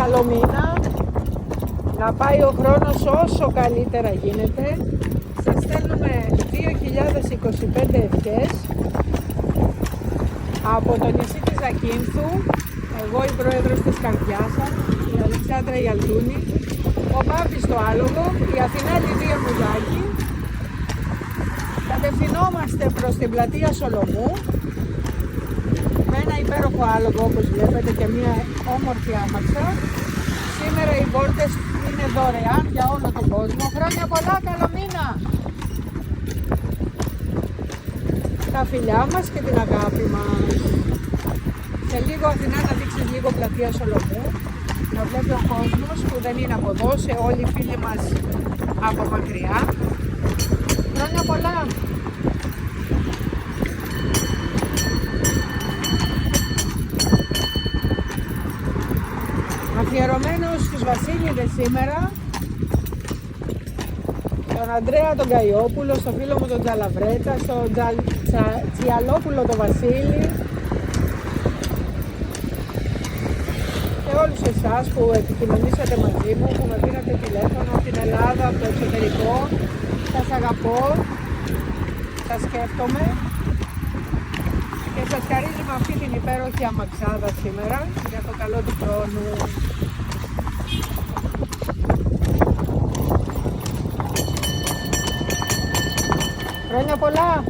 καλό μήνα, να πάει ο χρόνος όσο καλύτερα γίνεται. Σας στέλνουμε 2025 ευχές από το νησί της Ζακίνθου, εγώ η πρόεδρος της καρδιάς σας, η Αλεξάνδρα Ιαλτούνη, ο Πάπης το Άλογο, η Αθηνά Λιδία Μουζάκη. Κατευθυνόμαστε προς την πλατεία Σολομού με ένα υπέροχο άλογο όπως βλέπετε και μια όμορφη άμαξα. Σήμερα οι βόλτες είναι δωρεάν για όλο τον κόσμο. Χρόνια πολλά, καλό μήνα! Τα φιλιά μας και την αγάπη μας. Σε λίγο Αθηνά να δείξεις λίγο πλατεία Σολομού, να βλέπει ο κόσμος που δεν είναι από εδώ, σε όλοι οι φίλοι μας από μακριά. Χρόνια πολλά! Αφιερωμένο στους Βασίλειδες σήμερα, τον Ανδρέα τον Καϊόπουλο, στον φίλο μου τον Τζαλαβρέτα, στον Τσιαλόπουλο τον Βασίλη και όλους εσάς που επικοινωνήσατε μαζί μου, που με πήρατε τηλέφωνο από την Ελλάδα, από το εξωτερικό. Σας αγαπώ, σας σκέφτομαι και σας χαρίζουμε αυτή την υπέροχη αμαξάδα σήμερα για το καλό του χρόνου. Χρόνια πολλά!